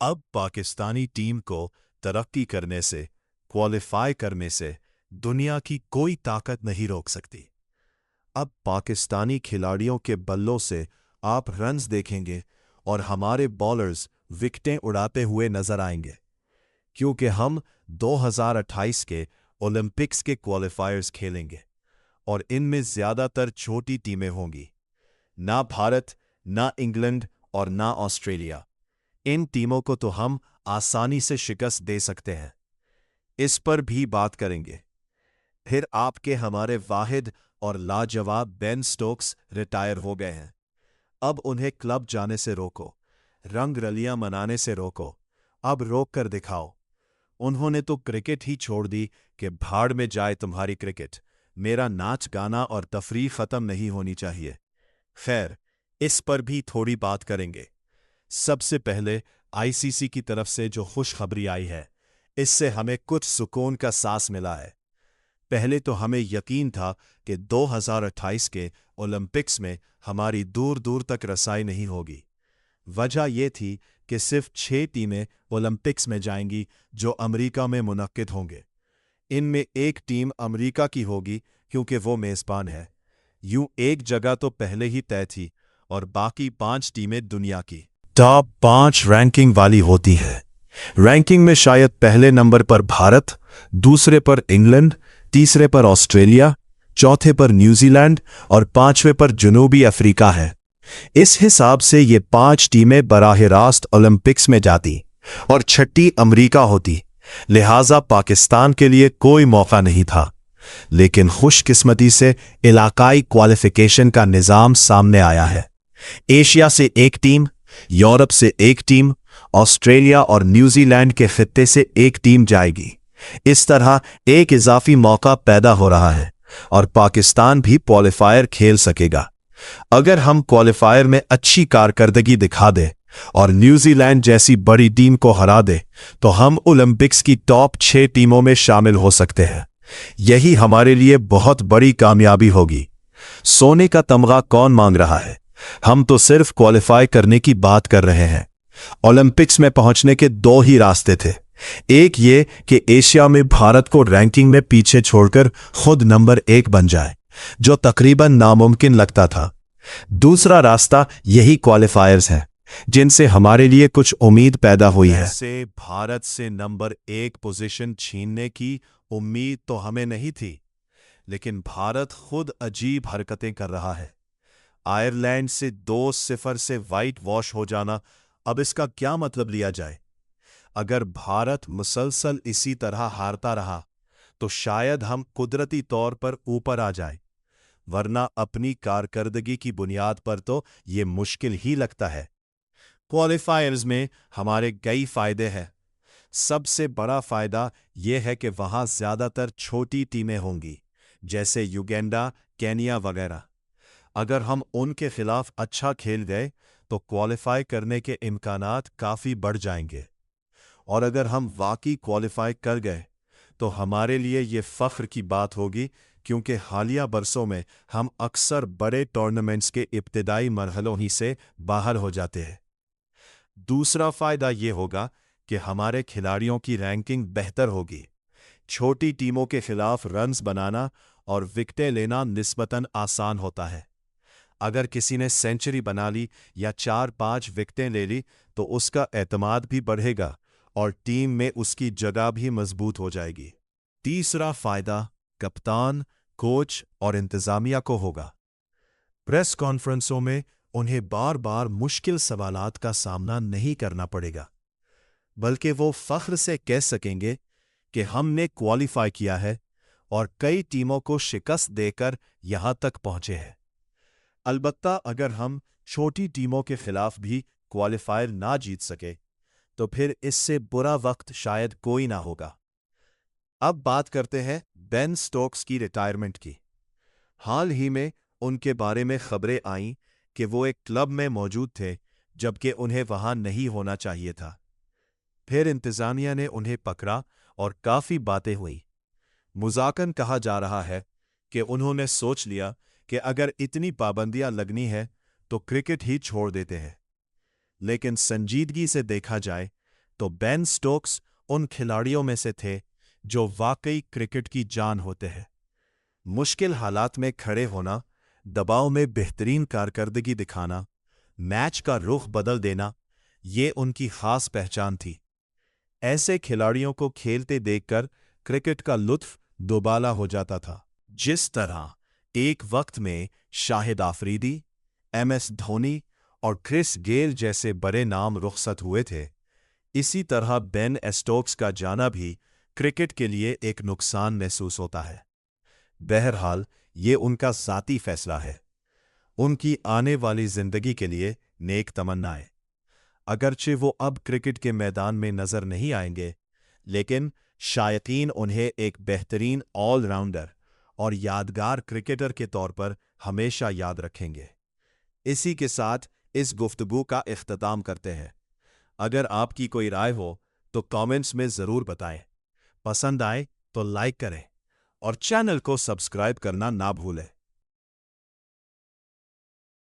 अब पाकिस्तानी टीम को तरक्की करने से, क्वालिफाई करने से दुनिया की कोई ताकत नहीं रोक सकती। अब पाकिस्तानी खिलाड़ियों के बल्लों से आप रन्स देखेंगे और हमारे बॉलर्स विकेटें उड़ाते हुए नजर आएंगे, क्योंकि हम 2028 के ओलंपिक्स के क्वालिफायर्स खेलेंगे और इनमें ज्यादातर छोटी टीमें होंगी। ना भारत, ना इंग्लैंड और ना ऑस्ट्रेलिया। इन टीमों को तो हम आसानी से शिकस्त दे सकते हैं। इस पर भी बात करेंगे। फिर आपके हमारे वाहिद और लाजवाब बेन स्टोक्स रिटायर हो गए हैं। अब उन्हें क्लब जाने से रोको, रंग रलियां मनाने से रोको, अब रोक कर दिखाओ। उन्होंने तो क्रिकेट ही छोड़ दी कि भाड़ में जाए तुम्हारी क्रिकेट, मेरा नाच गाना और तफरीह खत्म नहीं होनी चाहिए। खैर, इस पर भी थोड़ी बात करेंगे। सबसे पहले आईसीसी की तरफ से जो खुशखबरी आई है, इससे हमें कुछ सुकून का सांस मिला है। पहले तो हमें यकीन था कि 2028 के ओलंपिक्स में हमारी दूर दूर तक रसाई नहीं होगी। वजह यह थी कि सिर्फ 6 टीमें ओलंपिक्स में जाएंगी जो अमेरिका में मुनक्किद होंगे। इनमें एक टीम अमेरिका की होगी क्योंकि वो मेज़बान है। यूं एक जगह तो पहले ही तय थी और बाकी 5 टीमें दुनिया की टॉप 5 रैंकिंग वाली होती है। रैंकिंग में शायद पहले नंबर पर भारत, दूसरे पर इंग्लैंड, तीसरे पर ऑस्ट्रेलिया, चौथे पर न्यूजीलैंड और 5वें पर जनूबी अफ्रीका है। इस हिसाब से ये 5 टीमें बराह रास्त ओलंपिक्स में जाती और छठी अमेरिका होती। लिहाजा पाकिस्तान के लिए कोई मौका नहीं था। लेकिन खुशकिस्मती से इलाकाई क्वालिफिकेशन का निज़ाम सामने आया है। एशिया से एक टीम, यूरोप से एक टीम, ऑस्ट्रेलिया और न्यूजीलैंड के खित्ते से एक टीम जाएगी। इस तरह एक इजाफी मौका पैदा हो रहा है और पाकिस्तान भी क्वालिफायर खेल सकेगा। अगर हम क्वालिफायर में अच्छी कारकर्दगी दिखा दे और न्यूजीलैंड जैसी बड़ी टीम को हरा दे तो हम ओलंपिक्स की टॉप 6 टीमों में शामिल हो सकते हैं। यही हमारे लिए बहुत बड़ी कामयाबी होगी। सोने का तमगा कौन मांग रहा है? हम तो सिर्फ क्वालिफाई करने की बात कर रहे हैं। ओलंपिक्स में पहुंचने के 2 ही रास्ते थे। एक ये कि एशिया में भारत को रैंकिंग में पीछे छोड़कर खुद नंबर 1 बन जाए, जो तकरीबन नामुमकिन लगता था। दूसरा रास्ता यही क्वालिफायर्स हैं, जिनसे हमारे लिए कुछ उम्मीद पैदा हुई है। ऐसे भारत से नंबर 1 पोजीशन छीनने की उम्मीद तो हमें नहीं थी, लेकिन भारत खुद अजीब हरकतें कर रहा है। आयरलैंड से 2-0 से वाइट वॉश हो जाना, अब इसका क्या मतलब लिया जाए? अगर भारत मुसलसल इसी तरह हारता रहा तो शायद हम कुदरती तौर पर ऊपर आ जाए, वरना अपनी कारकर्दगी की बुनियाद पर तो ये मुश्किल ही लगता है। क्वालिफायर्स में हमारे कई फायदे हैं। सबसे बड़ा फायदा यह है कि वहां ज्यादातर छोटी टीमें होंगी, जैसे युगांडा, केनिया वगैरह। अगर हम उनके खिलाफ अच्छा खेल गए तो क्वालिफाई करने के इम्कानात काफ़ी बढ़ जाएंगे। और अगर हम वाकई क्वालिफाई कर गए तो हमारे लिए ये फ़ख्र की बात होगी, क्योंकि हालिया बरसों में हम अक्सर बड़े टूर्नामेंट्स के इब्तिदाई मरहलों ही से बाहर हो जाते हैं। दूसरा फ़ायदा ये होगा कि हमारे खिलाड़ियों की रैंकिंग बेहतर होगी। छोटी टीमों के खिलाफ रन्स बनाना और विकेटें लेना निस्बतन आसान होता है। अगर किसी ने सेंचुरी बना ली या 4-5 विकेटें ले ली तो उसका एतमाद भी बढ़ेगा और टीम में उसकी जगह भी मजबूत हो जाएगी। तीसरा फायदा कप्तान, कोच और इंतजामिया को होगा। प्रेस कॉन्फ्रेंसों में उन्हें बार बार मुश्किल सवालात का सामना नहीं करना पड़ेगा, बल्कि वो फख्र से कह सकेंगे कि हमने क्वालिफाई किया है और कई टीमों को शिकस्त देकर यहां तक पहुंचे हैं। अलबत्ता अगर हम छोटी टीमों के खिलाफ भी क्वालिफायर ना जीत सके तो फिर इससे बुरा वक्त शायद कोई ना होगा। अब बात करते हैं बेन स्टोक्स की रिटायरमेंट की। हाल ही में उनके बारे में खबरें आईं कि वो एक क्लब में मौजूद थे जबकि उन्हें वहां नहीं होना चाहिए था। फिर इंतजामिया ने उन्हें पकड़ा और काफ़ी बातें हुई। मुज़ाकन कहा जा रहा है कि उन्होंने सोच लिया कि अगर इतनी पाबंदियां लगनी है तो क्रिकेट ही छोड़ देते हैं। लेकिन संजीदगी से देखा जाए तो बेन स्टोक्स उन खिलाड़ियों में से थे जो वाकई क्रिकेट की जान होते हैं। मुश्किल हालात में खड़े होना, दबाव में बेहतरीन कारकर्दगी दिखाना, मैच का रुख बदल देना, ये उनकी खास पहचान थी। ऐसे खिलाड़ियों को खेलते देखकर क्रिकेट का लुत्फ दोबाला हो जाता था। जिस तरह एक वक्त में शाहिद आफरीदी, एमएस धोनी और क्रिस गेल जैसे बड़े नाम रुखसत हुए थे, इसी तरह बेन स्टोक्स का जाना भी क्रिकेट के लिए एक नुकसान महसूस होता है। बहरहाल ये उनका ज़ाती फैसला है। उनकी आने वाली जिंदगी के लिए नेक तमन्नाएं। अगरचे वो अब क्रिकेट के मैदान में नजर नहीं आएंगे, लेकिन शायकीन उन्हें एक बेहतरीन ऑलराउंडर और यादगार क्रिकेटर के तौर पर हमेशा याद रखेंगे। इसी के साथ इस गुफ्तगू का इख्तिताम करते हैं। अगर आपकी कोई राय हो तो कमेंट्स में ज़रूर बताएं। पसंद आए तो लाइक करें और चैनल को सब्सक्राइब करना ना भूलें।